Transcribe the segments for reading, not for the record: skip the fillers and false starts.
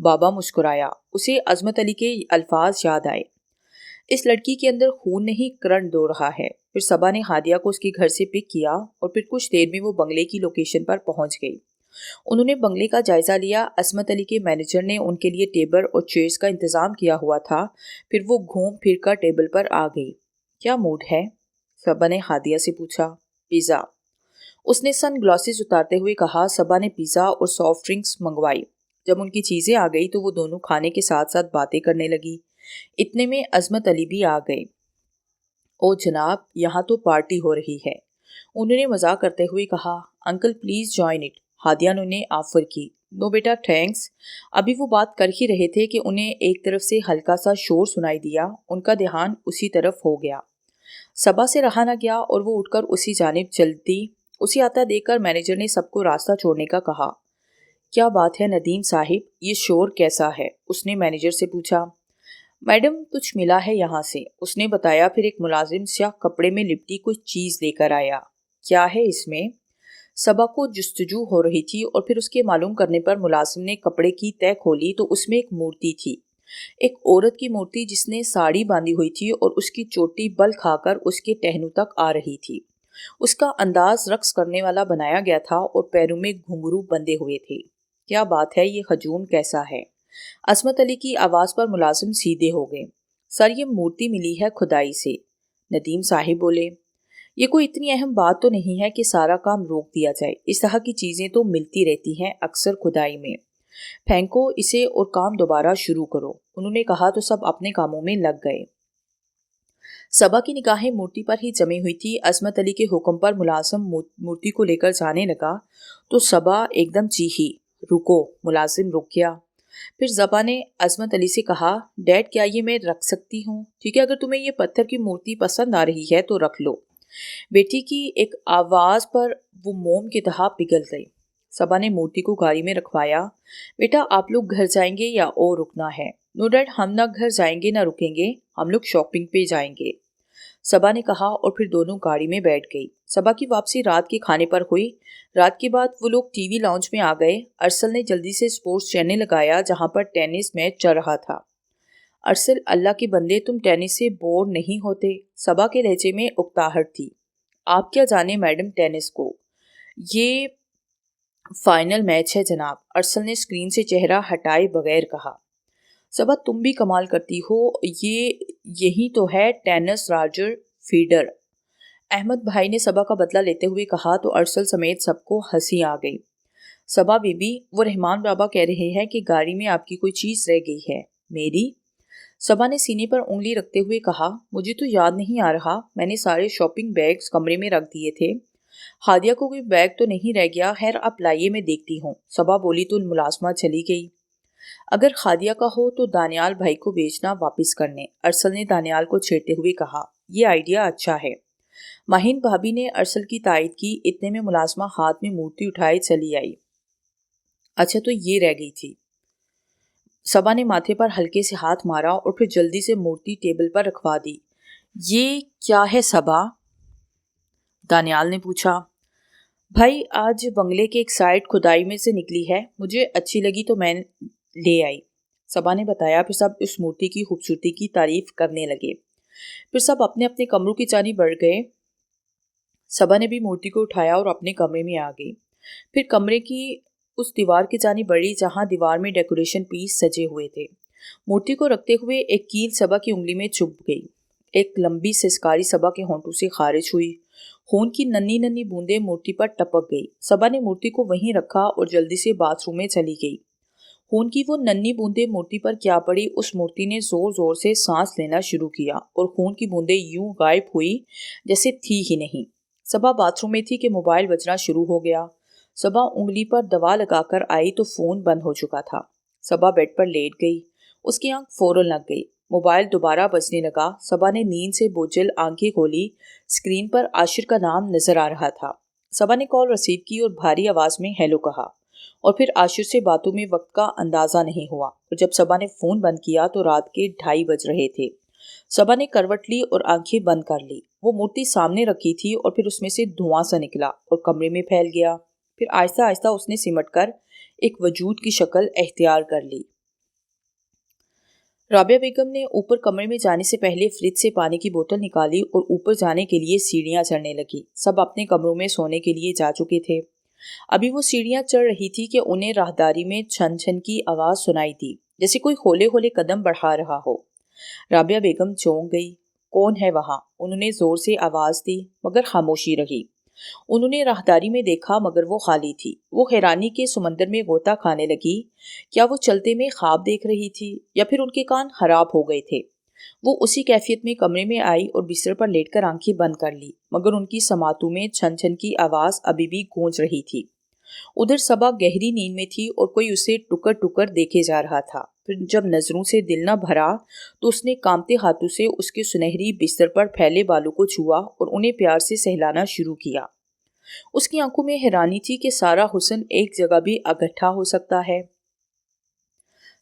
بابا مسکرایا. اسے عظمت علی کے الفاظ یاد آئے. اس لڑکی کے اندر خون نہیں کرنٹ دو رہا ہے. پھر صبا نے ہادیہ کو اس کے گھر سے پک کیا اور پھر کچھ دیر میں وہ بنگلے کی لوکیشن پر پہنچ گئی. انہوں نے بنگلے کا جائزہ لیا. عصمت علی کے مینیجر نے ان کے لیے ٹیبل اور چیئرز کا انتظام کیا ہوا تھا. پھر وہ گھوم پھر کر ٹیبل پر آ گئی. کیا موڈ ہے؟ صبا نے ہادیہ سے پوچھا. پیزا. اس نے سن گلاسز اتارتے ہوئے کہا. صبا نے پیزا اور سافٹ ڈرنکس منگوائی. جب ان کی چیزیں آ گئی تو وہ دونوں کھانے کے ساتھ ساتھ باتیں کرنے لگی. اتنے میں عظمت علی بھی آ گئے. او جناب، یہاں تو پارٹی ہو رہی ہے. انہوں نے مذاق کرتے ہوئے کہا. Uncle please join it. Hadia نے انہیں آفر کی. نو بیٹا تھینکس. ابھی وہ بات کر ہی رہے تھے کہ انہیں ایک طرف سے ہلکا سا شور سنائی دیا. ان کا دھیان اسی طرف ہو گیا. صبا سے رہا نہ گیا اور وہ اٹھ کر اسی جانب چلتی. اسے آتا دیکھ کر مینیجر نے سب کو راستہ چھوڑنے کا کہا. کیا بات ہے ندیم صاحب، یہ شور کیسا ہے؟ اس نے مینیجر سے پوچھا. میڈم کچھ ملا ہے یہاں سے، اس نے بتایا. پھر ایک ملازم سیاہ کپڑے میں لپٹی کچھ چیز لے کر آیا. کیا ہے اس میں؟ صبا کو جستجو ہو رہی تھی اور پھر اس کے معلوم کرنے پر ملازم نے کپڑے کی تہہ کھولی تو اس میں ایک مورتی تھی. ایک عورت کی مورتی جس نے ساڑی باندھی ہوئی تھی اور اس کی چوٹی بل کھا کر اس کے ٹہنوں تک آ رہی تھی. اس کا انداز رقص کرنے والا بنایا گیا تھا اور پیروں میں گھنگرو بندھے ہوئے تھے. کیا بات ہے، یہ ہجوم کیسا ہے؟ عصمت علی کی آواز پر ملازم سیدھے ہو گئے. سر، یہ مورتی ملی ہے کھدائی سے. ندیم صاحب بولے. یہ کوئی اتنی اہم بات تو نہیں ہے کہ سارا کام روک دیا جائے. اس طرح کی چیزیں تو ملتی رہتی ہیں اکثر کھدائی میں. پھینکو اسے اور کام دوبارہ شروع کرو. انہوں نے کہا تو سب اپنے کاموں میں لگ گئے. صبا کی نگاہیں مورتی پر ہی جمی ہوئی تھی. عصمت علی کے حکم پر ملازم مورتی کو لے کر جانے لگا تو صبا ایک دم چیخی. رکو. ملازم رک گیا. پھر صبا نے عصمت علی سے کہا. ڈیڈ، کیا یہ میں رکھ سکتی ہوں؟ ٹھیک ہے، اگر تمہیں یہ پتھر کی مورتی پسند آ رہی ہے تو رکھ لو. بیٹی کی ایک آواز پر وہ موم کی طرح پگھل گئی. صبا نے مورتی کو گاڑی میں رکھوایا. بیٹا، آپ لوگ گھر جائیں گے یا اور رکنا ہے؟ نو ڈیڈ، ہم نہ گھر جائیں گے نہ رکیں گے، ہم لوگ شاپنگ پہ جائیں گے، صبا نے کہا اور پھر دونوں گاڑی میں بیٹھ گئی. صبا کی واپسی رات کے کھانے پر ہوئی. رات کے بعد وہ لوگ ٹی وی لاؤنج میں آ گئے. ارسل نے جلدی سے اسپورٹس چینل لگایا جہاں پر ٹینس میچ چل رہا تھا. ارسل، اللہ کے بندے، تم ٹینس سے بور نہیں ہوتے؟ صبا کے لہجے میں اکتاہٹ تھی. آپ کیا جانے میڈم ٹینس کو، یہ فائنل میچ ہے جناب، ارسل نے اسکرین سے چہرہ ہٹائے بغیر کہا. صبا، تم بھی کمال کرتی ہو. یہی تو ہے ٹینس راجر فیڈر، احمد بھائی نے صبا کا بدلہ لیتے ہوئے کہا تو ارسل سمیت سب کو ہنسی آ گئی. صبا بی بی، وہ رحمان بابا کہہ رہے ہیں کہ گاڑی میں آپ کی کوئی چیز رہ گئی ہے. میری؟ صبا نے سینے پر انگلی رکھتے ہوئے کہا. مجھے تو یاد نہیں آ رہا، میں نے سارے شاپنگ بیگز کمرے میں رکھ دیے تھے. ہادیہ کو کوئی بیگ تو نہیں رہ گیا؟ خیر آپ لائیے میں دیکھتی ہوں. صبا بولی تو ملازمہ چلی گئی. اگر خادیہ کا ہو تو دانیال بھائی کو بیچنا واپس کرنے، ارسل نے دانیال کو چھیڑتے ہوئے کہا. یہ آئیڈیا اچھا ہے. ماہین بھابی نے ارسل کی تائید کی. اتنے میں ملازمہ ہاتھ میں مورتی اٹھائے چلی آئی. اچھا تو یہ رہ گئی تھی. صبا نے ماتھے پر ہلکے سے ہاتھ مارا اور پھر جلدی سے مورتی ٹیبل پر رکھوا دی. یہ کیا ہے صبا؟ دانیال نے پوچھا. بھائی، آج بنگلے کے ایک سائڈ کھدائی میں سے نکلی ہے، مجھے اچھی لگی تو میں لے آئی، صبا نے بتایا. پھر سب اس مورتی کی خوبصورتی کی تعریف کرنے لگے. پھر سب اپنے اپنے کمروں کی جانب بڑھ گئے. صبا نے بھی مورتی کو اٹھایا اور اپنے کمرے میں آ گئی. پھر کمرے کی اس دیوار کی جانب بڑھی جہاں دیوار میں ڈیکوریشن پیس سجے ہوئے تھے. مورتی کو رکھتے ہوئے ایک کیل صبا کی انگلی میں چبھ گئی. ایک لمبی سسکاری صبا کے ہونٹوں سے خارج ہوئی. خون کی ننھی ننھی بوندیں مورتی پر ٹپک گئی. صبا نے مورتی کو وہیں رکھا اور جلدی سے باتھ روم میں چلی گئی. خون کی وہ ننھی بوندیں مورتی پر کیا پڑی، اس مورتی نے زور زور سے سانس لینا شروع کیا اور خون کی بوندیں یوں غائب ہوئی جیسے تھی ہی نہیں. صبا باتھ روم میں تھی کہ موبائل بجنا شروع ہو گیا. صبا انگلی پر دوا لگا کر آئی تو فون بند ہو چکا تھا. صبا بیڈ پر لیٹ گئی. اس کی آنکھ فوراً لگ گئی. موبائل دوبارہ بجنے لگا. صبا نے نیند سے بوجھل آنکھیں کھولی. اسکرین پر عاشر کا نام نظر آ رہا تھا. صبا نے کال ریسیو کی اور بھاری آواز میں ہیلو کہا اور پھر عاشر سے باتوں میں وقت کا اندازہ نہیں ہوا. اور جب صبا نے فون بند کیا تو رات کے 2:30 بج رہے تھے. صبا نے کروٹ لی اور آنکھیں بند کر لی. وہ مورتی سامنے رکھی تھی اور پھر اس میں سے دھواں سا نکلا اور کمرے میں پھیل گیا. پھر آہستہ آہستہ اس نے سمٹ کر ایک وجود کی شکل اختیار کر لی. رابعہ بیگم نے اوپر کمرے میں جانے سے پہلے فریج سے پانی کی بوتل نکالی اور اوپر جانے کے لیے سیڑھیاں چڑھنے لگی۔ سب اپنے کمروں میں سونے کے لیے جا چکے تھے۔ ابھی وہ سیڑھیاں چڑھ رہی تھی کہ انہیں راہداری میں چھن چھن کی آواز سنائی دی، جیسے کوئی ہولے ہولے قدم بڑھا رہا ہو۔ رابعہ بیگم چونک گئی۔ کون ہے وہاں؟ انہوں نے زور سے آواز دی، مگر خاموشی رہی۔ انہوں نے راہداری میں دیکھا مگر وہ خالی تھی۔ وہ حیرانی کے سمندر میں غوطہ کھانے لگی۔ کیا وہ چلتے میں خواب دیکھ رہی تھی یا پھر ان کے کان خراب ہو گئے تھے؟ وہ اسی کیفیت میں کمرے میں آئی اور بستر پر لیٹ کر آنکھیں بند کر لی، مگر ان کی سماعتوں میں چھن چھن کی آواز ابھی بھی گونج رہی تھی۔ ادھر صبا گہری نیند میں تھی اور کوئی اسے ٹکر ٹکر دیکھے جا رہا تھا۔ پھر جب نظروں سے دل نہ بھرا تو اس نے کانپتے ہاتھوں سے اس کے سنہری بستر پر پھیلے بالوں کو چھوا اور انہیں پیار سے سہلانا شروع کیا۔ اس کی آنکھوں میں حیرانی تھی کہ سارا حسن ایک جگہ بھی اکٹھا ہو سکتا ہے۔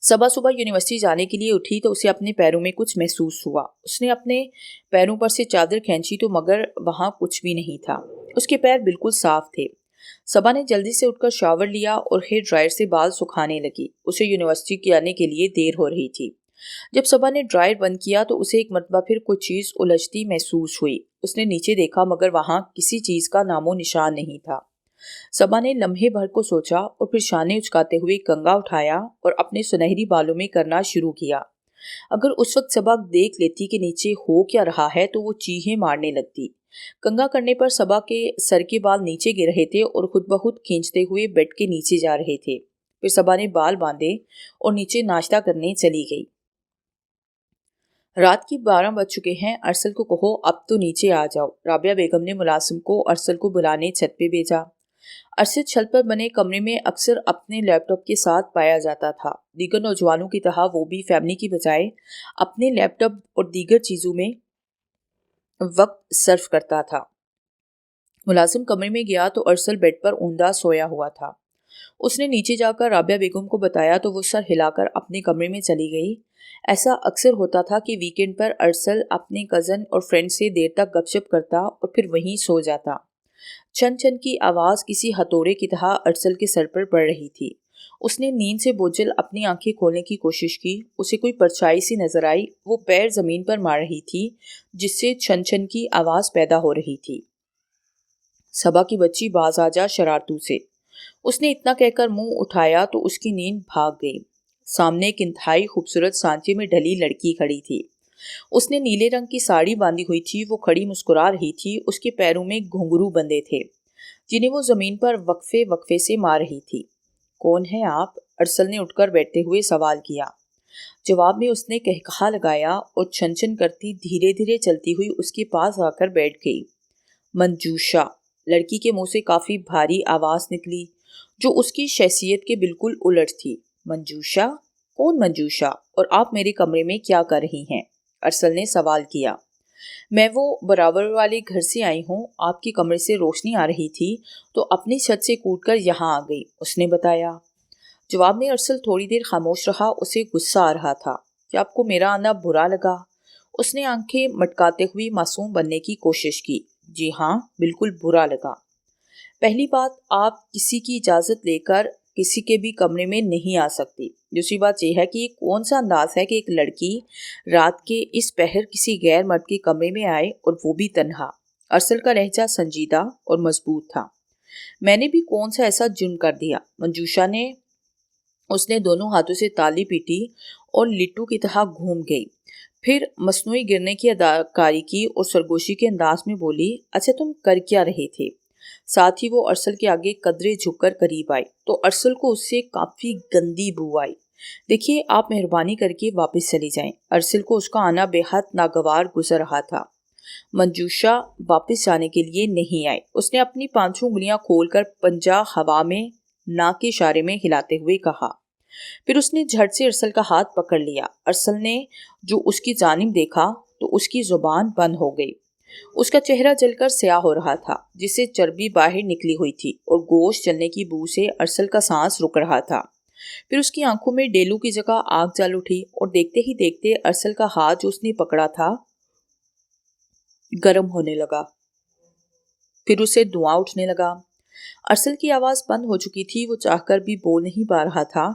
صبح صبح یونیورسٹی جانے کے لیے اٹھی تو اسے اپنے پیروں میں کچھ محسوس ہوا۔ اس نے اپنے پیروں پر سے چادر کھینچی تو مگر وہاں کچھ بھی نہیں تھا۔ اس کے پیر بالکل صاف تھے۔ صبا نے جلدی سے اٹھ کر شاور لیا اور ہیئر ڈرائر سے بال سکھانے لگی۔ اسے یونیورسٹی جانے کے لیے دیر ہو رہی تھی۔ جب صبا نے ڈرائر بند کیا تو اسے ایک مرتبہ پھر کوئی چیز الجھتی محسوس ہوئی۔ اس نے نیچے دیکھا مگر وہاں کسی چیز کا نام و نشان نہیں تھا۔ صبا نے لمحے بھر کو سوچا اور پھر شانے اچکاتے ہوئے کنگا اٹھایا اور اپنے سنہری بالوں میں کرنا شروع کیا۔ اگر اس وقت صبا دیکھ لیتی کہ نیچے ہو کیا رہا ہے تو وہ چیخیں مارنے لگتی۔ کنگا کرنے پر صبا کے سر کے بال نیچے گر رہے تھے اور خود بخود کھینچتے ہوئے بیڈ کے نیچے جا رہے تھے۔ پھر صبا نے بال باندھے اور نیچے ناشتہ کرنے چلی گئی۔ رات کی 12 بج چکے ہیں، ارسل کو کہو اب تو نیچے آ جاؤ۔ رابعہ بیگم نے ملازم کو ارسل کو بلانے چھت پہ بھیجا۔ ارسل چھت پر بنے کمرے میں اکثر اپنے لیپ ٹاپ کے ساتھ پایا جاتا تھا۔ دیگر نوجوانوں کی طرح وہ بھی فیملی کی بجائے اپنے لیپ ٹاپ اور دیگر چیزوں میں وقت صرف کرتا تھا۔ ملازم کمرے میں گیا تو ارسل بیڈ پر اوندا سویا ہوا تھا۔ اس نے نیچے جا کر رابعہ بیگم کو بتایا تو وہ سر ہلا کر اپنے کمرے میں چلی گئی۔ ایسا اکثر ہوتا تھا کہ ویکینڈ پر ارسل اپنے کزن اور فرینڈ سے دیر تک گپ شپ کرتا اور پھر وہیں سو جاتا۔ چھن چھن کی آواز کسی ہتھوڑے کی طرح ارسل کے سر پر پڑ رہی تھی۔ اس نے نیند سے بوجھل اپنی آنکھیں کھولنے کی کوشش کی۔ اسے کوئی پرچھائی سی نظر آئی۔ وہ پیر زمین پر مار رہی تھی جس سے چھن چھن کی آواز پیدا ہو رہی تھی۔ صبا کی بچی باز آ جا شرارتوں سے، اس نے اتنا کہہ کر منہ اٹھایا تو اس کی نیند بھاگ گئی۔ سامنے ایک انتہائی خوبصورت سانچے میں ڈھلی لڑکی کھڑی تھی۔ اس نے نیلے رنگ کی ساڑی باندھی ہوئی تھی۔ وہ کھڑی مسکرا رہی تھی۔ اس کے پیروں میں گھنگرو بندھے تھے جنہیں وہ زمین پر وقفے وقفے سے مار رہی تھی۔ کون ہے آپ؟ ارسل نے اٹھ کر بیٹھتے ہوئے سوال کیا۔ جواب میں اس نے قہقہا لگایا اور چھن چھن کرتی دھیرے دھیرے چلتی ہوئی اس کے پاس آ کر بیٹھ گئی۔ منجوشا، لڑکی کے منہ سے کافی بھاری آواز نکلی جو اس کی شخصیت کے بالکل الٹ تھی۔ منجوشا؟ کون منجوشا؟ اور آپ میرے کمرے میں کیا کر رہی ہیں؟ ارسل نے سوال کیا۔ میں وہ برابر والے گھر سے آئی ہوں، آپ کے کمرے سے روشنی آ رہی تھی تو اپنی چھت سے کود کر یہاں آ گئی، اس نے بتایا۔ جواب میں ارسل تھوڑی دیر خاموش رہا۔ اسے غصہ آ رہا تھا۔ کیا آپ کو میرا آنا برا لگا؟ اس نے آنکھیں مٹکاتے ہوئے معصوم بننے کی کوشش کی۔ جی ہاں، بالکل برا لگا۔ پہلی بات، آپ کسی کی اجازت لے کر کسی کے بھی کمرے میں نہیں آ سکتی۔ دوسری بات یہ ہے کہ یہ کون سا انداز ہے کہ ایک لڑکی رات کے اس پہر کسی غیر مرد کے کمرے میں آئے اور وہ بھی تنہا۔ ارسل کا لہجہ سنجیدہ اور مضبوط تھا۔ میں نے بھی کون سا ایسا جرم کر دیا؟ منجوشا نے اس نے دونوں ہاتھوں سے تالی پیٹی اور لٹو کی طرح گھوم گئی۔ پھر مصنوعی گرنے کی اداکاری کی اور سرگوشی کے انداز میں بولی، اچھا تم کر کیا رہے تھے؟ ساتھ ہی وہ ارسل کے آگے قدرے جھک کر قریب آئی تو ارسل کو اس سے کافی گندی بو آئی۔ دیکھیے، آپ مہربانی کر کے واپس چلی جائیں۔ ارسل کو اس کا آنا بے حد ناگوار گزر رہا تھا۔ منجوشا واپس جانے کے لیے نہیں آئی۔ اس نے اپنی 5 انگلیاں کھول کر پنجہ ہوا میں ناک کے اشارے میں ہلاتے ہوئے کہا۔ پھر اس نے جھٹ سے ارسل کا ہاتھ پکڑ لیا۔ ارسل نے جو اس کی جانب دیکھا تو اس کی زبان بند ہو گئی۔ اس کا چہرہ جل کر سیاہ ہو رہا تھا جس سے چربی باہر نکلی ہوئی تھی اور گوشت جلنے کی بو سے ارسل کا سانس رک رہا تھا۔ پھر اس کی آنکھوں میں ڈیلو کی جگہ آگ جل اٹھی اور دیکھتے ہی دیکھتے ارسل کا ہاتھ جو اس نے پکڑا تھا گرم ہونے لگا۔ پھر اسے دھواں اٹھنے لگا۔ ارسل کی آواز بند ہو چکی تھی۔ وہ چاہ کر بھی بول نہیں پا رہا تھا۔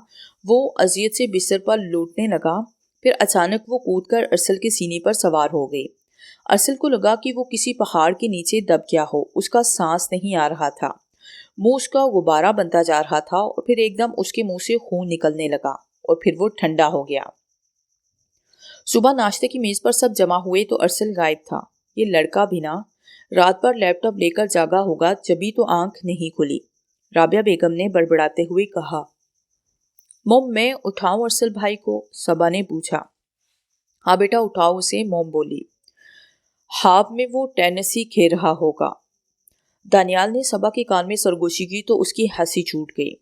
وہ اذیت سے بستر پر لوٹنے لگا۔ پھر اچانک وہ کود کر ارسل کے سینے پر سوار ہو گئی۔ ارسل کو لگا کہ وہ کسی پہاڑ کے نیچے دب گیا ہو، اس کا سانس نہیں آ رہا تھا، منہ اس کا غبارہ بنتا جا رہا تھا اور پھر ایک دم اس کے منہ سے خون نکلنے لگا اور پھر وہ ٹھنڈا ہو گیا۔ صبح ناشتے کی میز پر سب جمع ہوئے تو ارسل غائب تھا۔ یہ لڑکا بھی نا رات بھر لیپ ٹاپ لے کر جاگا ہوگا، جبھی تو آنکھ نہیں کھلی، رابعہ بیگم نے بڑبڑاتے ہوئے کہا۔ موم میں اٹھاؤں ارسل بھائی کو؟ صبا نے پوچھا۔ ہاں بیٹا اٹھاؤ اسے، موم بولی۔ خواب میں وہ ٹینسی کھیل رہا ہوگا۔ دانیال نے صبا کے کان میں سرگوشی کی تو اس کی ہنسی چھوٹ گئی۔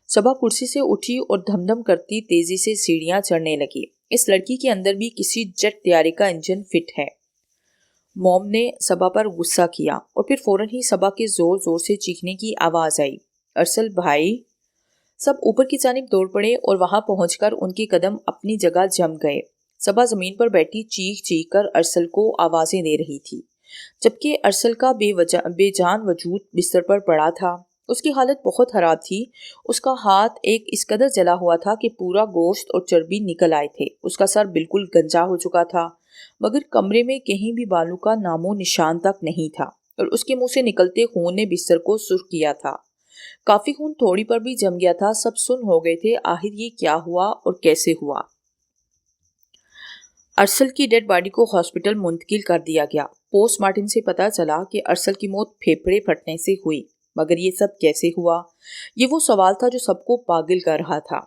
صبا کرسی سے اٹھی اور دھم دھم کرتی تیزی سے سیڑھیاں چڑھنے لگی۔ اس لڑکی کے اندر بھی کسی جٹ طیارے کا انجن فٹ ہے۔ موم نے صبا پر غصہ کیا اور پھر فوراً ہی صبا کے زور زور سے چیخنے کی آواز آئی، ارسل بھائی! سب اوپر کی جانب دوڑ پڑے اور وہاں پہنچ کر ان کے قدم اپنی جگہ جم گئے۔ صبا زمین پر بیٹھی چیخ چیخ کر ارسل کو آوازیں دے رہی تھی، جبکہ ارسل کا بے جان وجود بستر پر پڑا تھا۔ اس کی حالت بہت خراب تھی۔ اس کا ہاتھ ایک اس قدر جلا ہوا تھا کہ پورا گوشت اور چربی نکل آئے تھے۔ اس کا سر بالکل گنجا ہو چکا تھا، مگر کمرے میں کہیں بھی بالوں کا نام و نشان تک نہیں تھا، اور اس کے منہ سے نکلتے خون نے بستر کو سرخ کیا تھا۔ کافی خون تھوڑی پر بھی جم گیا تھا۔ سب سن ہو گئے تھے آخر یہ کیا ہوا اور کیسے ہوا۔ ارسل کی ڈیڈ باڈی کو ہاسپٹل منتقل کر دیا گیا۔ پوسٹ مارٹم سے پتا چلا کہ ارسل کی موت پھیپھڑے پھٹنے سے ہوئی، مگر یہ سب کیسے ہوا؟ یہ وہ سوال تھا جو سب کو پاگل کر رہا تھا۔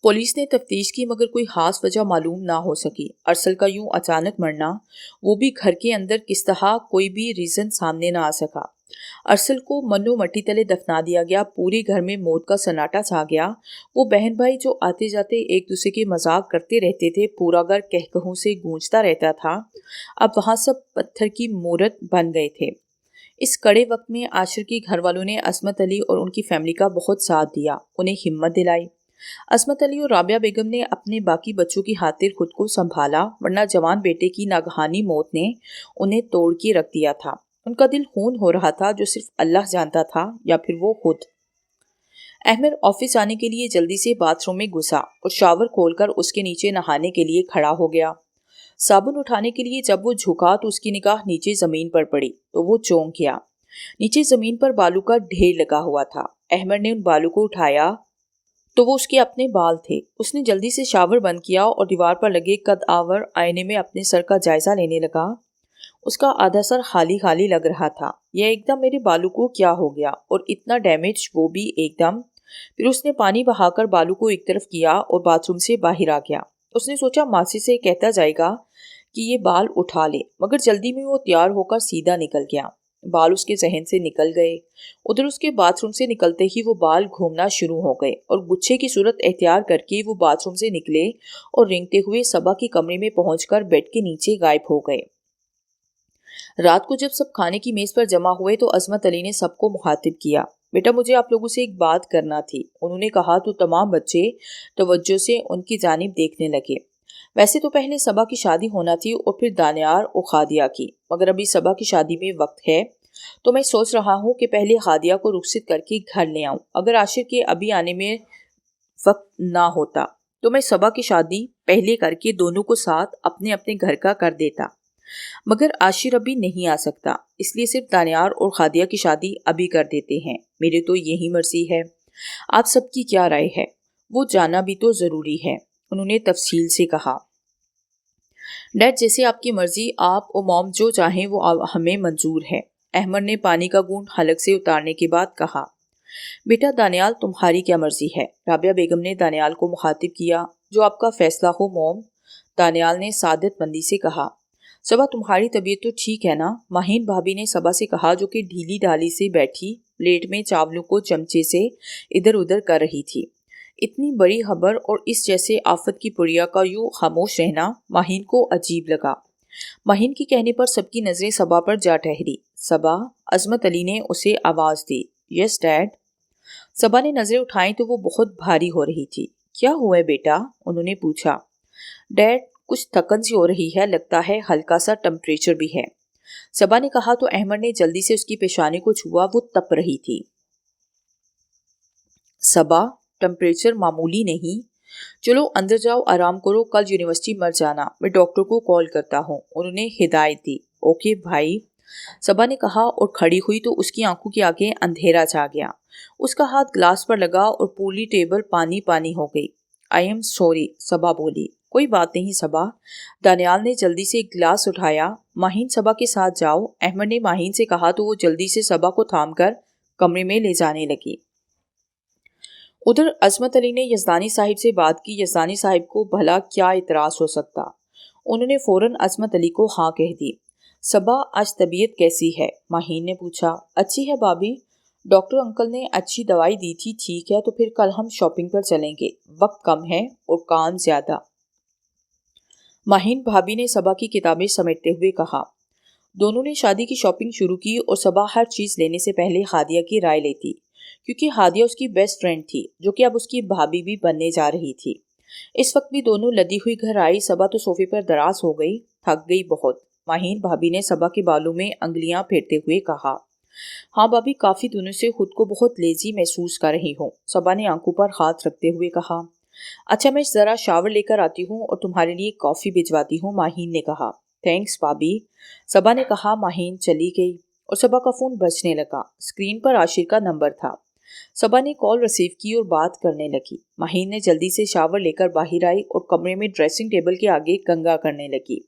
پولیس نے تفتیش کی مگر کوئی خاص وجہ معلوم نہ ہو سکی۔ ارسل کا یوں اچانک مرنا، وہ بھی گھر کے اندر، کس طرح کوئی بھی ریزن سامنے نہ آ سکا۔ ارسل کو منو مٹی تلے دفنا دیا گیا۔ پورے گھر میں موت کا سناٹا چھا گیا۔ وہ بہن بھائی جو آتے جاتے ایک دوسرے کے مذاق کرتے رہتے تھے، پورا گھر کہکہوں سے گونجتا رہتا تھا، اب وہاں سب پتھر کی مورت بن گئے تھے۔ اس کڑے وقت میں عاشر کے گھر والوں نے عصمت علی اور ان کی فیملی کا بہت ساتھ دیا، انہیں ہمت دلائی۔ عصمت علی اور رابعہ بیگم نے اپنے باقی بچوں کی خاطر خود کو سنبھالا، ورنہ جوان بیٹے کی ناگہانی موت نے انہیں توڑ کے رکھ دیا تھا۔ ان کا دل خون ہو رہا تھا، جو صرف اللہ جانتا تھا یا پھر وہ خود۔ احمد آفس جانے کے لیے جلدی سے باتھ روم میں گھسا اور شاور کھول کر اس کے نیچے نہانے کے لیے کھڑا ہو گیا۔ صابن اٹھانے کے لیے جب وہ جھکا تو اس کی نگاہ نیچے زمین پر پڑی تو وہ چونک گیا۔ نیچے زمین پر بالوں کا ڈھیر لگا ہوا تھا۔ احمد نے ان بالوں کو اٹھایا تو وہ اس کے اپنے بال تھے۔ اس نے جلدی سے شاور بند کیا اور دیوار پر لگے قد آور آئینے میں اپنے سر کا جائزہ لینے لگا۔ اس کا آدھا سر خالی خالی لگ رہا تھا۔ یہ ایک دم میرے بالوں کو کیا ہو گیا، اور اتنا ڈیمیج، وہ بھی ایک دم۔ پھر اس نے پانی بہا کر بالوں کو ایک طرف کیا اور باتھ روم سے باہر آ گیا۔ اس نے سوچا ماسی سے کہتا جائے گا کہ یہ بال اٹھا لے، مگر جلدی میں وہ تیار ہو کر سیدھا نکل گیا۔ بال اس کے ذہن سے نکل گئے۔ ادھر اس کے باتھ روم سے نکلتے ہی وہ بال گھومنا شروع ہو گئے اور گچھے کی صورت اختیار کر کے وہ باتھ روم سے نکلے اور رینگتے ہوئے صبا کے کمرے میں پہنچ کر بیڈ کے نیچے غائب ہو گئے۔ رات کو جب سب کھانے کی میز پر جمع ہوئے تو عصمت علی نے سب کو مخاطب کیا، بیٹا مجھے آپ لوگوں سے ایک بات کرنا تھی۔ انہوں نے کہا تو تمام بچے توجہ سے ان کی جانب دیکھنے لگے۔ ویسے تو پہلے صبا کی شادی ہونا تھی اور پھر دانیال اور خادیہ کی، مگر ابھی صبا کی شادی میں وقت ہے، تو میں سوچ رہا ہوں کہ پہلے خادیہ کو رخصت کر کے گھر لے آؤں۔ اگر عاشر کے ابھی آنے میں وقت نہ ہوتا تو میں صبا کی شادی پہلے کر کے دونوں کو ساتھ اپنے اپنے گھر کا کر دیتا، مگر عاشر ابھی نہیں آ سکتا، اس لیے صرف دانیال اور خادیہ کی شادی ابھی کر دیتے ہیں۔ میرے تو یہی مرضی ہے، آپ سب کی کیا رائے ہے؟ وہ جانا بھی تو ضروری ہے، انہوں نے تفصیل سے کہا۔ ڈیڈ جیسے آپ کی مرضی، آپ اور موم جو چاہیں وہ ہمیں منظور ہے، احمد نے پانی کا گھونٹ حلق سے اتارنے کے بعد کہا۔ بیٹا دانیال تمہاری کیا مرضی ہے؟ رابعہ بیگم نے دانیال کو مخاطب کیا۔ جو آپ کا فیصلہ ہو موم، دانیال نے سعادت مندی سے کہا۔ صبا تمہاری طبیعت تو ٹھیک ہے نا؟ ماہین بھابی نے صبا سے کہا، جو کہ ڈھیلی ڈھالی سے بیٹھی پلیٹ میں چاولوں کو چمچے سے ادھر ادھر کر رہی تھی۔ اتنی بڑی خبر اور اس جیسے آفت کی پڑیا کا یوں خاموش رہنا ماہین کو عجیب لگا۔ ماہین کے کہنے پر سب کی نظریں صبا پر جا ٹھہری۔ صبا، عصمت علی نے اسے آواز دی۔ یس ڈیڈ۔ صبا نے نظریں اٹھائیں تو وہ بہت بھاری ہو رہی تھی۔ کیا ہوا ہے بیٹا؟ انہوں نے پوچھا۔ ڈیڈ کچھ تھکن سی ہو رہی ہے، لگتا ہے ہلکا سا ٹمپریچر بھی ہے، صبا نے کہا تو احمد نے جلدی سے اس کی پیشانی کو چھوا، وہ تپ رہی تھی۔ صبا ٹمپریچر معمولی نہیں، چلو اندر جاؤ، آرام کرو، کل یونیورسٹی مت جانا، میں ڈاکٹر کو کال کرتا ہوں، انہوں نے ہدایت دی۔ اوکے بھائی، صبا نے کہا اور کھڑی ہوئی تو اس کی آنکھوں کے آگے اندھیرا چھا گیا۔ اس کا ہاتھ گلاس پر لگا اور پوری ٹیبل پانی پانی ہو گئی۔ آئی ایم سوری، صبا بولی۔ کوئی بات نہیں صبا، دانیال نے جلدی سے ایک گلاس اٹھایا۔ ماہین صبا کے ساتھ جاؤ، احمد نے ماہین سے کہا تو وہ جلدی سے صبا کو تھام کر کمرے میں لے جانے لگی۔ ادھر عصمت علی نے یزدانی صاحب سے بات کی۔ یزدانی صاحب کو بھلا کیا اعتراض ہو سکتا، انہوں نے فوراً عصمت علی کو ہاں کہہ دی۔ صبا آج طبیعت کیسی ہے؟ ماہین نے پوچھا۔ اچھی ہے بابی، ڈاکٹر انکل نے اچھی دوائی دی تھی۔ ٹھیک ہے تو پھر کل ہم شاپنگ پر چلیں گے، وقت کم ہے اور کام زیادہ۔ ماہین بھابی نے صبا کی کتابیں سمیٹتے ہوئے کہا۔ دونوں نے شادی کی شاپنگ شروع کی اور صبا ہر چیز لینے سے پہلے ہادیہ کی رائے لیتی، کیونکہ ہادیہ اس کی بیسٹ فرینڈ تھی جو کہ اب اس کی بھابی بھی بننے جا رہی تھی۔ اس وقت بھی دونوں لدی ہوئی گھر آئی۔ صبا تو صوفے پر دراز ہو گئی، تھک گئی بہت۔ ماہین بھابی نے صبا کے بالوں میں انگلیاں پھیرتے ہوئے کہا۔ ہاں بابی، کافی دنوں سے خود کو بہت لیزی محسوس کر رہی ہوں، صبا نے آنکھوں پر ہاتھ رکھتے ہوئے کہا۔ اچھا میں ذرا شاور لے کر آتی ہوں اور تمہارے لیے کافی بھجواتی ہوں، ماہین نے کہا۔ تھینکس بابی، صبا نے کہا۔ ماہین چلی گئی اور صبا کا فون بجنے لگا۔ اسکرین پر عاشر کا نمبر تھا۔ صبا نے کال ریسیو کی اور بات کرنے لگی۔ ماہین نے جلدی سے شاور لے کر باہر آئی اور کمرے میں ڈریسنگ ٹیبل کے آگے کنگھا کرنے لگی۔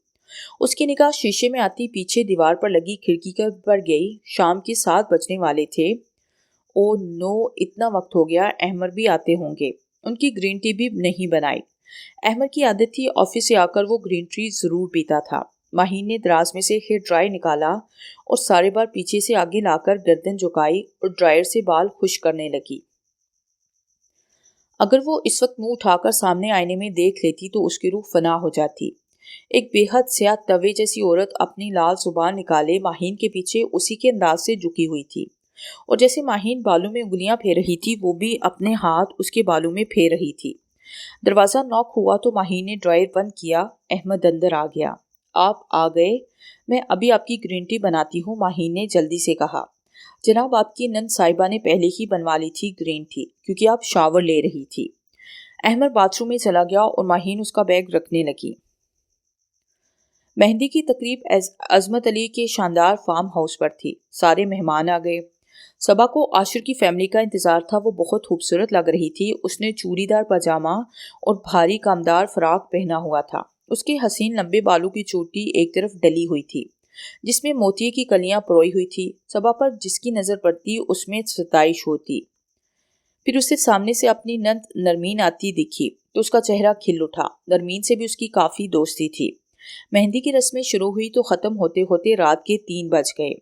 اس کی نگاہ شیشے میں آتی پیچھے دیوار پر لگی کھڑکی پر گئی۔ شام کے 7 بجنے والے تھے۔ او نو، اتنا وقت ہو گیا، احمد بھی آتے ہوں گے۔ ان کی گرین ٹی بھی نہیں بنائی۔ احمد کی عادت تھی آفس سے آ کر وہ گرین ٹی ضرور پیتا تھا۔ ماہین نے دراز میں سے ہیئر ڈرائی نکالا اور سارے بال پیچھے سے آگے لا کر گردن جھکائی اور ڈرائر سے بال خشک کرنے لگی۔ اگر وہ اس وقت منہ اٹھا کر سامنے آئینے میں دیکھ لیتی تو اس کی روح فنا ہو جاتی۔ ایک بے حد سیاہ توے جیسی عورت اپنی لال زبان نکالے ماہین کے پیچھے اسی کے انداز سے جھکی ہوئی تھی، اور جیسے ماہین بالوں میں انگلیاں پھیر رہی تھی وہ بھی اپنے ہاتھ اس کے بالوں میں پھیر رہی تھی۔ دروازہ نوک ہوا تو ماہین نے ڈرائر بند کیا۔ احمد اندر آ گیا۔ آپ آ گئے، میں ابھی آپ کی گرین ٹی بناتی ہوں، ماہین نے جلدی سے کہا۔ جناب آپ کی نند صاحبہ نے پہلے ہی بنوا لی تھی گرین ٹی، کیونکہ آپ شاور لے رہی تھی۔ احمد باتھ روم میں چلا گیا اور ماہین اس کا بیگ رکھنے لگی۔ مہندی کی تقریب عصمت علی کے شاندار فارم ہاؤس پر تھی۔ سارے مہمان آ گئے۔ صبا کو عاشر کی فیملی کا انتظار تھا۔ وہ بہت خوبصورت لگ رہی تھی۔ اس نے چوڑی دار پاجامہ اور بھاری کامدار فراق پہنا ہوا تھا۔ اس کے حسین لمبے بالوں کی چوٹی ایک طرف ڈلی ہوئی تھی جس میں موتیے کی کلیاں پروئی ہوئی تھی۔ صبا پر جس کی نظر پڑتی اس میں ستائش ہوتی۔ پھر اسے سامنے سے اپنی نند نرمین آتی دکھی تو اس کا چہرہ کھل اٹھا۔ نرمین سے بھی اس کی کافی دوستی تھی۔ مہندی کی رسمیں شروع ہوئی تو ختم ہوتے ہوتے رات کے 3 بج گئے۔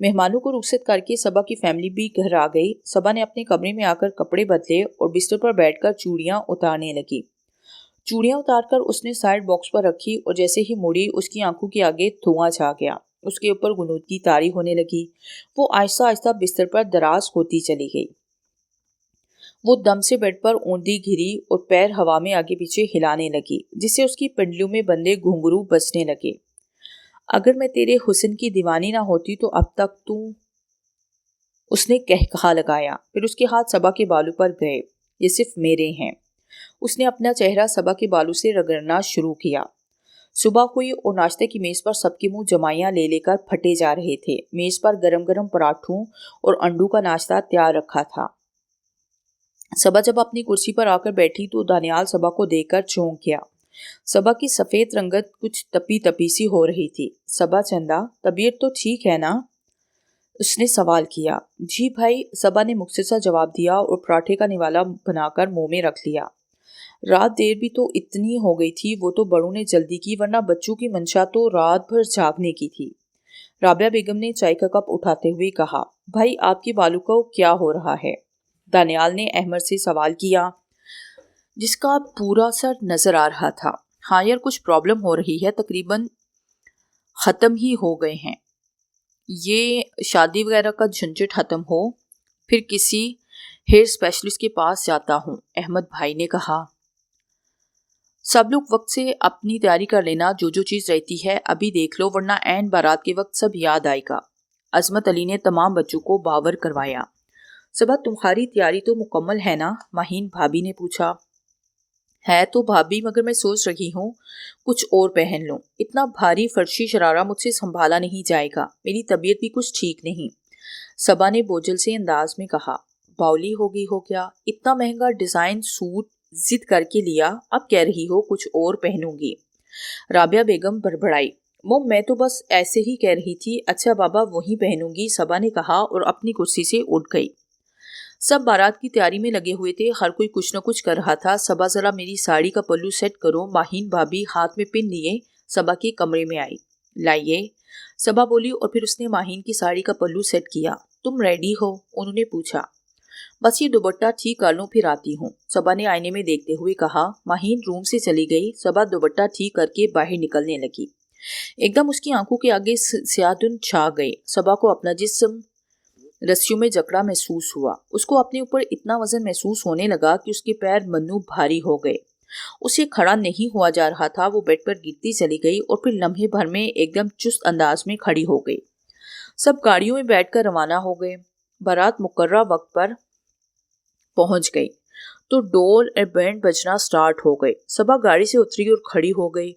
مہمانوں کو رخصت کر کے صبا کی فیملی بھی گھر آ گئی۔ صبا نے اپنے کمرے میں آ کر کپڑے بدلے اور بستر پر بیٹھ کر چوڑیاں اتارنے لگی۔ چوڑیاں اتار کر اس نے سائڈ باکس پر رکھی اور جیسے ہی مڑی اس کی آنکھوں کے آگے دھواں چھا گیا۔ اس کے اوپر غنودگی طاری ہونے لگی۔ وہ آہستہ آہستہ بستر پر دراز ہوتی چلی گئی۔ وہ دم سے بیڈ پر اوندھی گھری اور پیر ہوا میں آگے پیچھے ہلانے لگی جس سے اس کی پنڈلیوں میں بندے گھنگرو بجنے لگے۔ اگر میں تیرے حسن کی دیوانی نہ ہوتی تو اب تک تو، اس نے کہا لگایا۔ پھر اس کے ہاتھ صبا کے بالوں پر گئے۔ یہ صرف میرے ہیں۔ اس نے اپنا چہرہ صبا کے بالوں سے رگڑنا شروع کیا۔ صبح ہوئی اور ناشتے کی میز پر سب کے منہ جمائیاں لے لے کر پھٹے جا رہے تھے۔ میز پر گرم گرم پراٹھوں اور انڈوں کا ناشتہ تیار رکھا تھا۔ صبا جب اپنی کرسی پر آ کر بیٹھی تو دانیال صبا کو دیکھ کر چونک گیا۔ صبا کی سفید رنگت کچھ تپی تپی سی ہو رہی تھی۔ صبا چندا، طبیعت تو ٹھیک ہے نا؟ اس نے سوال کیا۔ جی بھائی، صبا نے مختصر جواب دیا اور پراٹھے کا نوالا بنا کر منہ میں رکھ لیا۔ رات دیر بھی تو اتنی ہو گئی تھی، وہ تو بڑوں نے جلدی کی ورنہ بچوں کی منشا تو رات بھر جاگنے کی تھی۔ رابعہ بیگم نے چائے کا کپ اٹھاتے ہوئے کہا۔ بھائی آپ کے بالوں کو کیا ہو رہا ہے؟ دانیال نے احمد سے سوال کیا جس کا پورا سر نظر آ رہا تھا۔ ہاں یار کچھ پرابلم ہو رہی ہے، تقریباً ختم ہی ہو گئے ہیں۔ یہ شادی وغیرہ کا جھنجٹ ختم ہو پھر کسی ہیئر اسپیشلسٹ کے پاس جاتا ہوں، احمد بھائی نے کہا۔ سب لوگ وقت سے اپنی تیاری کر لینا، جو جو چیز رہتی ہے ابھی دیکھ لو ورنہ عین بارات کے وقت سب یاد آئے گا۔ عصمت علی نے تمام بچوں کو باور کروایا۔ صبح تمہاری تیاری تو مکمل ہے نا؟ ماہین بھابی نے پوچھا۔ ہے تو بھابھی، مگر میں سوچ رہی ہوں کچھ اور پہن لوں. اتنا بھاری فرشی شرارہ مجھ سے سنبھالا نہیں جائے گا. میری طبیعت بھی کچھ ٹھیک نہیں. صبا نے بوجھل سے انداز میں کہا. باولی ہو گئی ہو کیا؟ اتنا مہنگا ڈیزائن سوٹ ضد کر کے لیا، اب کہہ رہی ہو کچھ اور پہنوں گی. رابعہ بیگم بڑبڑائی. میں تو بس ایسے ہی کہہ رہی تھی. اچھا بابا وہی پہنوں گی، صبا نے کہا اور اپنی کرسی سے اٹھ گئی. سب بارات کی تیاری میں لگے ہوئے تھے، ہر کوئی کچھ نہ کچھ کر رہا تھا. صبا ذرا میری ساڑی کا پلو سیٹ کرو. ماہین بھابھی ہاتھ میں پن لیے صبا کے کمرے میں آئی. لائیے، صبا بولی اور پھر اس نے ماہین کی ساڑی کا پلو سیٹ کیا. تم ریڈی ہو؟ انہوں نے پوچھا. بس یہ دوپٹہ ٹھیک کر لوں پھر آتی ہوں، صبا نے آئینے میں دیکھتے ہوئے کہا. ماہین روم سے چلی گئی. صبا دوپٹہ ٹھیک کر کے باہر نکلنے لگی. ایک دم اس کی آنکھوں کے آگے سیاہ دھند چھا گئے. صبا کو اپنا جسم رسیوں میں جکڑا محسوس ہوا. اس کو اپنے اوپر اتنا وزن محسوس ہونے لگا کہ اس کے پیر منو بھاری ہو گئے. اسے کھڑا نہیں ہوا جا رہا تھا. وہ بیڈ پر گرتی چلی گئی اور پھر لمحے بھر میں ایک دم چست انداز میں کھڑی ہو گئی. سب گاڑیوں میں بیٹھ کر روانہ ہو گئے. بارات مقررہ وقت پر پہنچ گئی تو ڈول اور بینڈ بجنا سٹارٹ ہو گئے. صبا گاڑی سے اتری اور کھڑی ہو گئی.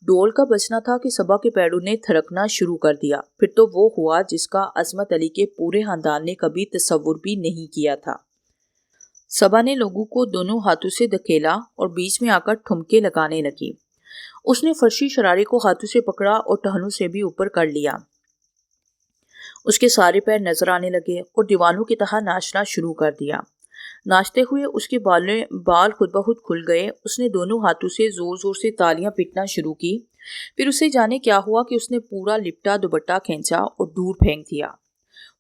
ڈول کا بجنا تھا کہ صبا کے پیروں نے تھرکنا شروع کر دیا. پھر تو وہ ہوا جس کا عصمت علی کے پورے خاندان نے کبھی تصور بھی نہیں کیا تھا. صبا نے لوگوں کو دونوں ہاتھوں سے دھکیلا اور بیچ میں آ کر ٹھمکے لگانے لگی. اس نے فرشی شرارے کو ہاتھوں سے پکڑا اور ٹہنوں سے بھی اوپر کر لیا. اس کے سارے پیر نظر آنے لگے اور دیوانوں کی طرح ناچنا شروع کر دیا. ناچتے ہوئے اس کے بال خود بخود کھل گئے. اس نے دونوں ہاتھوں سے زور زور سے تالیاں پیٹنا شروع کی. پھر اسے جانے کیا ہوا کہ اس نے پورا لپٹا دوپٹہ کھینچا اور دور پھینک دیا.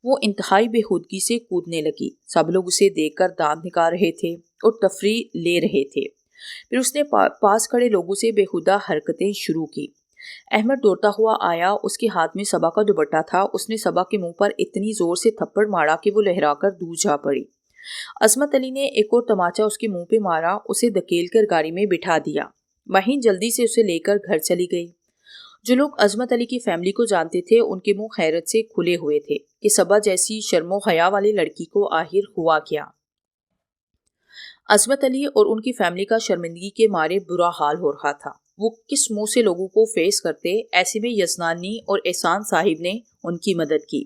وہ انتہائی بے خودگی سے کودنے لگی. سب لوگ اسے دیکھ کر دانت نکال رہے تھے اور تفریح لے رہے تھے. پھر اس نے پاس کھڑے لوگوں سے بے خودہ حرکتیں شروع کی. احمد دوڑتا ہوا آیا. اس کے ہاتھ میں صبا کا دوپٹہ تھا. اس نے صبا کے منہ پر اتنی زور سے تھپڑ مارا کہ وہ لہرا کر دور جا پڑی. عصمت علی نے ایک اور تماچا اس کے منہ پہ مارا. اسے دھکیل کر گاڑی میں بٹھا دیا. مہین جلدی سے اسے لے کر گھر چلی گئی. جو لوگ عصمت علی کی فیملی کو جانتے تھے ان کے منہ حیرت سے کھلے ہوئے تھے کہ صبا جیسی شرم و حیا والی لڑکی کو آخر ہوا کیا. عصمت علی اور ان کی فیملی کا شرمندگی کے مارے برا حال ہو رہا تھا. وہ کس منہ سے لوگوں کو فیس کرتے. ایسے میں یزنانی اور احسان صاحب نے ان کی مدد کی.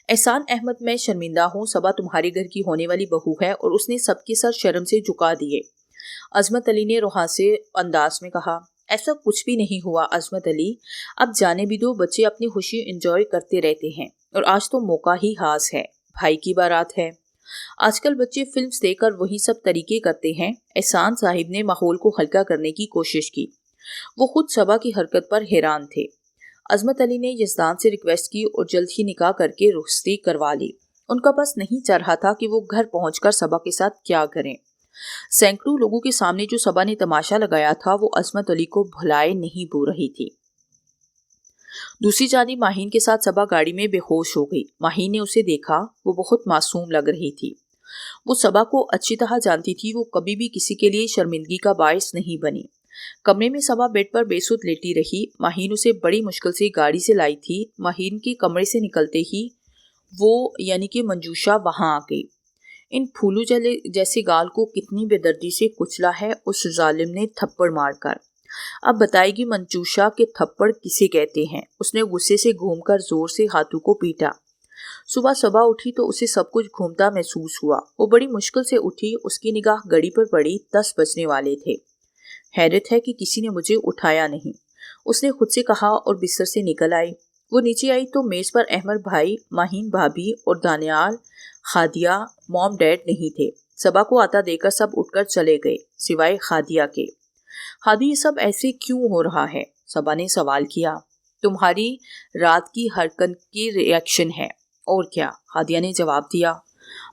احسان احمد، میں شرمندہ ہوں. صبا تمہارے گھر کی ہونے والی بہو ہے. اور اس نے سب کے سر شرم سے جھکا دیے. عصمت علی نے روحانسے انداز میں کہا. ایسا کچھ بھی نہیں ہوا عصمت علی، اب جانے بھی دو. بچے اپنی خوشی انجوائے کرتے رہتے ہیں اور آج تو موقع ہی خاص ہے. بھائی کی بارات ہے. آج کل بچے فلمز دیکھ کر وہی سب طریقے کرتے ہیں. احسان صاحب نے ماحول کو ہلکا کرنے کی کوشش کی. وہ خود صبا کی حرکت پر حیران تھے. عصمت علی نے یزدان سے ریکویسٹ کی اور جلد ہی نکاح کر کے رخصتی کروا لی. ان کا بس نہیں چل رہا تھا کہ وہ گھر پہنچ کر صبا کے ساتھ کیا کریں. سینکڑوں لوگوں کے سامنے جو صبا نے تماشا لگایا تھا وہ عصمت علی کو بھلائے نہیں بو رہی تھی. دوسری جانب ماہین کے ساتھ صبا گاڑی میں بے ہوش ہو گئی. ماہین نے اسے دیکھا. وہ بہت معصوم لگ رہی تھی. وہ صبا کو اچھی طرح جانتی تھی. وہ کبھی بھی کسی کے لیے شرمندگی کا باعث نہیں بنی. کمرے میں صبا بیڈ پر بے سود لیٹی رہی. ماہین اسے بڑی مشکل سے گاڑی سے لائی تھی. ماہین کے کمرے سے نکلتے ہی وہ یعنی کہ منجوشا وہاں آ گئی. ان پھولو جیسے گال کو کتنی بے دردی سے کچلا ہے اس ظالم نے تھپڑ مار کر. اب بتائے گی منجوشا کہ تھپڑ کسے کہتے ہیں. اس نے غصے سے گھوم کر زور سے ہاتھوں کو پیٹا. صبح اٹھی تو اسے سب کچھ گھومتا محسوس ہوا. وہ بڑی مشکل سے اٹھی. اس کی نگاہ گھڑی پر پڑی. 10 بجنے والے تھے. حیرت ہے کہ کسی نے مجھے اٹھایا نہیں، اس نے خود سے کہا اور بستر سے نکل آئی. وہ نیچے آئی تو میز پر احمد بھائی، ماہین بھابھی اور دانیال، خادیہ، موم ڈیڈ نہیں تھے. صبا کو آتا دے کر سب اٹھ کر چلے گئے سوائے خادیہ کے. خادی، یہ سب ایسے کیوں ہو رہا ہے؟ صبا نے سوال کیا. تمہاری رات کی حرکت کی ری ایکشن ہے اور کیا، خادیہ نے جواب دیا.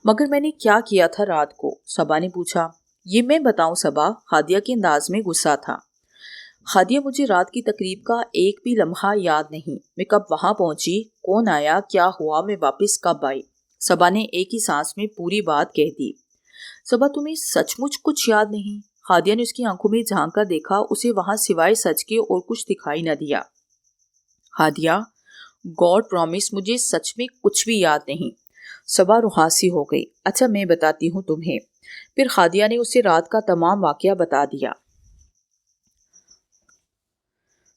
مگر میں نے کیا کیا تھا رات کو؟ صبا نے پوچھا. یہ میں بتاؤں صبا؟ خادیہ کے انداز میں غصہ تھا. خادیہ، مجھے رات کی تقریب کا ایک بھی لمحہ یاد نہیں. میں کب وہاں پہنچی، کون آیا، کیا ہوا، میں واپس کب آئی. صبا نے ایک ہی سانس میں پوری بات کہہ دی. صبا، تمہیں سچ مچ کچھ یاد نہیں؟ خادیہ نے اس کی آنکھوں میں جھانک کر دیکھا. اسے وہاں سوائے سچ کے اور کچھ دکھائی نہ دیا. خادیہ، گاڈ پرامس مجھے سچ میں کچھ بھی یاد نہیں. صبا روحاسی ہو گئی. اچھا میں بتاتی ہوں تمہیں. پھر خادیہ نے اسے رات کا تمام واقعہ بتا دیا.